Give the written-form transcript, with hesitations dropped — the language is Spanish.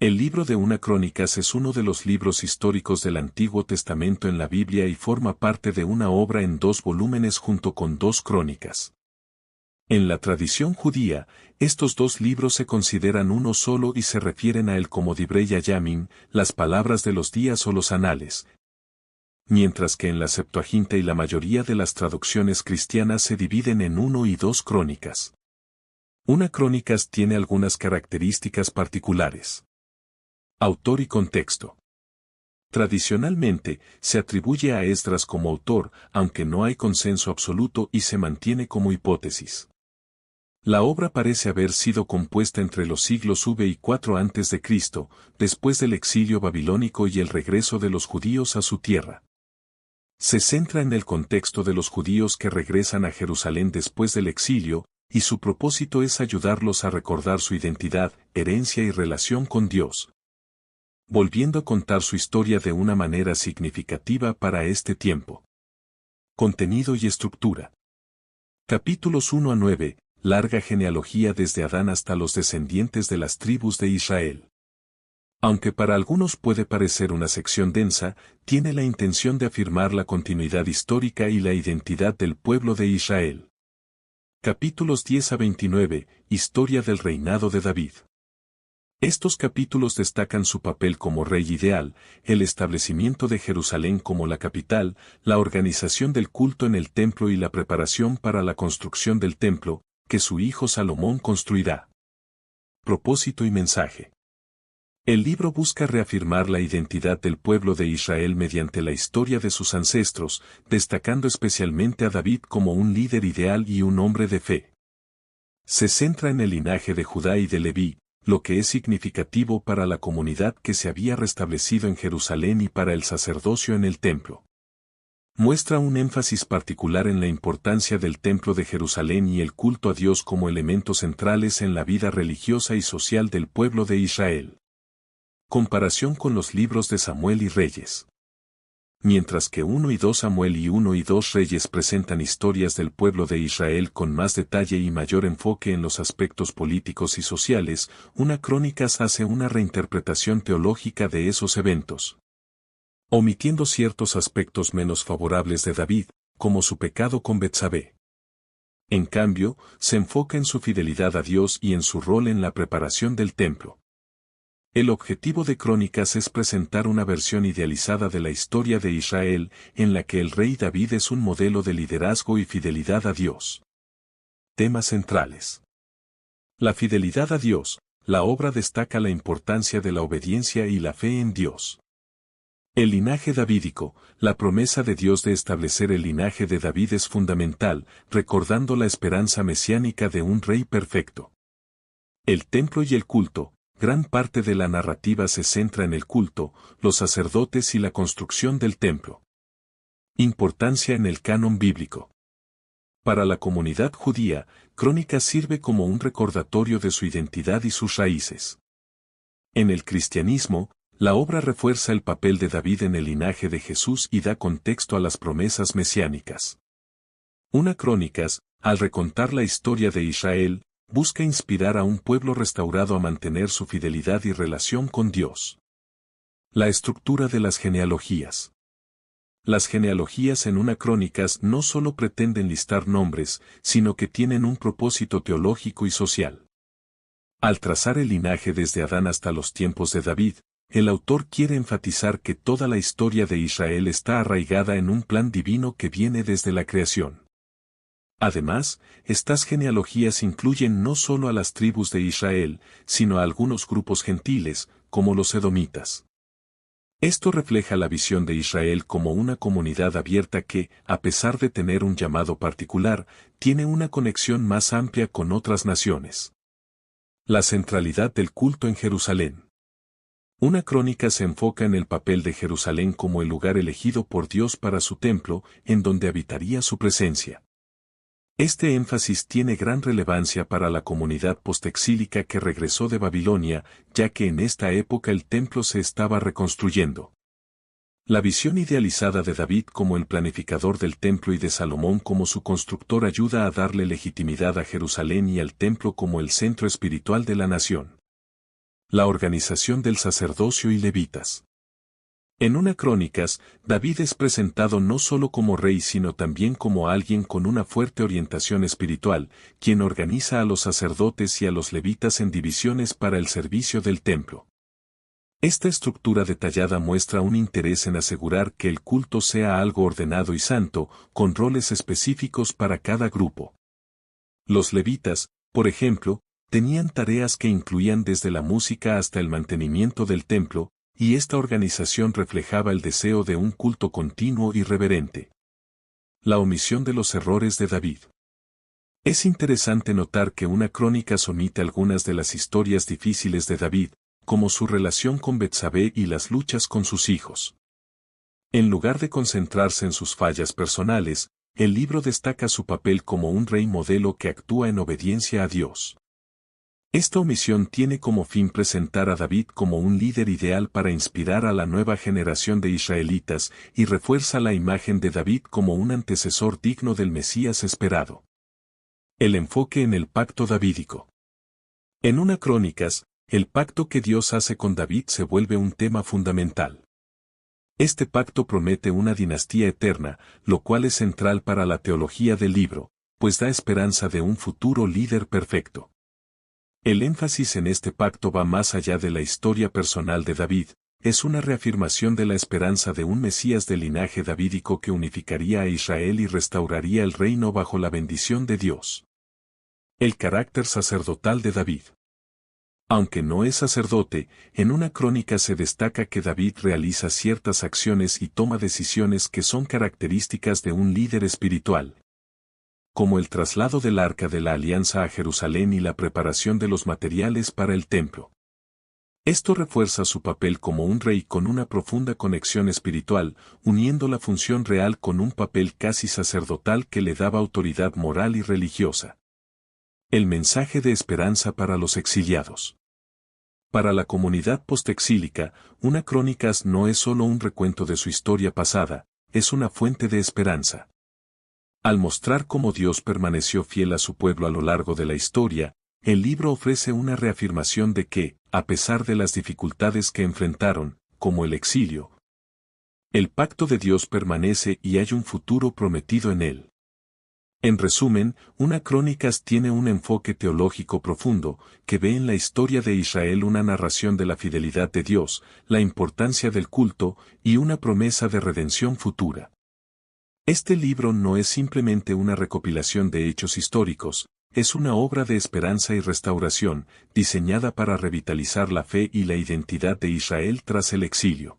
El libro de una Crónicas es uno de los libros históricos del Antiguo Testamento en la Biblia y forma parte de una obra en 2 volúmenes junto con 2 crónicas. En la tradición judía, estos 2 libros se consideran uno solo y se refieren a él como Divrei Yamim, las palabras de los días o los anales, mientras que en la Septuaginta y la mayoría de las traducciones cristianas se dividen en 1 y 2 crónicas. Una Crónicas tiene algunas características particulares. Autor y contexto. Tradicionalmente, se atribuye a Esdras como autor, aunque no hay consenso absoluto y se mantiene como hipótesis. La obra parece haber sido compuesta entre los siglos V y IV a.C., después del exilio babilónico y el regreso de los judíos a su tierra. Se centra en el contexto de los judíos que regresan a Jerusalén después del exilio, y su propósito es ayudarlos a recordar su identidad, herencia y relación con Dios, volviendo a contar su historia de una manera significativa para este tiempo. Contenido y estructura. Capítulos 1 a 9, larga genealogía desde Adán hasta los descendientes de las tribus de Israel. Aunque para algunos puede parecer una sección densa, tiene la intención de afirmar la continuidad histórica y la identidad del pueblo de Israel. Capítulos 10 a 29, historia del reinado de David. Estos capítulos destacan su papel como rey ideal, el establecimiento de Jerusalén como la capital, la organización del culto en el templo y la preparación para la construcción del templo, que su hijo Salomón construirá. Propósito y mensaje. El libro busca reafirmar la identidad del pueblo de Israel mediante la historia de sus ancestros, destacando especialmente a David como un líder ideal y un hombre de fe. Se centra en el linaje de Judá y de Leví, lo que es significativo para la comunidad que se había restablecido en Jerusalén y para el sacerdocio en el templo. Muestra un énfasis particular en la importancia del templo de Jerusalén y el culto a Dios como elementos centrales en la vida religiosa y social del pueblo de Israel. Comparación con los libros de Samuel y Reyes. Mientras que 1 y 2 Samuel y 1 y 2 Reyes presentan historias del pueblo de Israel con más detalle y mayor enfoque en los aspectos políticos y sociales, una Crónicas hace una reinterpretación teológica de esos eventos, omitiendo ciertos aspectos menos favorables de David, como su pecado con Betsabé. En cambio, se enfoca en su fidelidad a Dios y en su rol en la preparación del templo. El objetivo de Crónicas es presentar una versión idealizada de la historia de Israel, en la que el rey David es un modelo de liderazgo y fidelidad a Dios. Temas centrales. La fidelidad a Dios. La obra destaca la importancia de la obediencia y la fe en Dios. El linaje davídico. La promesa de Dios de establecer el linaje de David es fundamental, recordando la esperanza mesiánica de un rey perfecto. El templo y el culto. Gran parte de la narrativa se centra en el culto, los sacerdotes y la construcción del templo. Importancia en el canon bíblico. Para la comunidad judía, Crónicas sirve como un recordatorio de su identidad y sus raíces. En el cristianismo, la obra refuerza el papel de David en el linaje de Jesús y da contexto a las promesas mesiánicas. Una Crónicas, al recontar la historia de Israel, busca inspirar a un pueblo restaurado a mantener su fidelidad y relación con Dios. La estructura de las genealogías. Las genealogías en una Crónicas no solo pretenden listar nombres, sino que tienen un propósito teológico y social. Al trazar el linaje desde Adán hasta los tiempos de David, el autor quiere enfatizar que toda la historia de Israel está arraigada en un plan divino que viene desde la creación. Además, estas genealogías incluyen no solo a las tribus de Israel, sino a algunos grupos gentiles, como los edomitas. Esto refleja la visión de Israel como una comunidad abierta que, a pesar de tener un llamado particular, tiene una conexión más amplia con otras naciones. La centralidad del culto en Jerusalén. Una Crónica se enfoca en el papel de Jerusalén como el lugar elegido por Dios para su templo, en donde habitaría su presencia. Este énfasis tiene gran relevancia para la comunidad postexílica que regresó de Babilonia, ya que en esta época el templo se estaba reconstruyendo. La visión idealizada de David como el planificador del templo y de Salomón como su constructor ayuda a darle legitimidad a Jerusalén y al templo como el centro espiritual de la nación. La organización del sacerdocio y levitas. En una Crónicas, David es presentado no solo como rey sino también como alguien con una fuerte orientación espiritual, quien organiza a los sacerdotes y a los levitas en divisiones para el servicio del templo. Esta estructura detallada muestra un interés en asegurar que el culto sea algo ordenado y santo, con roles específicos para cada grupo. Los levitas, por ejemplo, tenían tareas que incluían desde la música hasta el mantenimiento del templo, y esta organización reflejaba el deseo de un culto continuo y reverente. La omisión de los errores de David. Es interesante notar que una crónica omite algunas de las historias difíciles de David, como su relación con Betsabé y las luchas con sus hijos. En lugar de concentrarse en sus fallas personales, el libro destaca su papel como un rey modelo que actúa en obediencia a Dios. Esta omisión tiene como fin presentar a David como un líder ideal para inspirar a la nueva generación de israelitas y refuerza la imagen de David como un antecesor digno del Mesías esperado. El enfoque en el pacto davídico. En una Crónicas, el pacto que Dios hace con David se vuelve un tema fundamental. Este pacto promete una dinastía eterna, lo cual es central para la teología del libro, pues da esperanza de un futuro líder perfecto. El énfasis en este pacto va más allá de la historia personal de David, es una reafirmación de la esperanza de un Mesías del linaje davídico que unificaría a Israel y restauraría el reino bajo la bendición de Dios. El carácter sacerdotal de David. Aunque no es sacerdote, en una crónica se destaca que David realiza ciertas acciones y toma decisiones que son características de un líder espiritual, como el traslado del Arca de la Alianza a Jerusalén y la preparación de los materiales para el templo. Esto refuerza su papel como un rey con una profunda conexión espiritual, uniendo la función real con un papel casi sacerdotal que le daba autoridad moral y religiosa. El mensaje de esperanza para los exiliados. Para la comunidad postexílica, una Crónicas no es solo un recuento de su historia pasada, es una fuente de esperanza. Al mostrar cómo Dios permaneció fiel a su pueblo a lo largo de la historia, el libro ofrece una reafirmación de que, a pesar de las dificultades que enfrentaron, como el exilio, el pacto de Dios permanece y hay un futuro prometido en él. En resumen, una Crónicas tiene un enfoque teológico profundo, que ve en la historia de Israel una narración de la fidelidad de Dios, la importancia del culto, y una promesa de redención futura. Este libro no es simplemente una recopilación de hechos históricos, es una obra de esperanza y restauración, diseñada para revitalizar la fe y la identidad de Israel tras el exilio.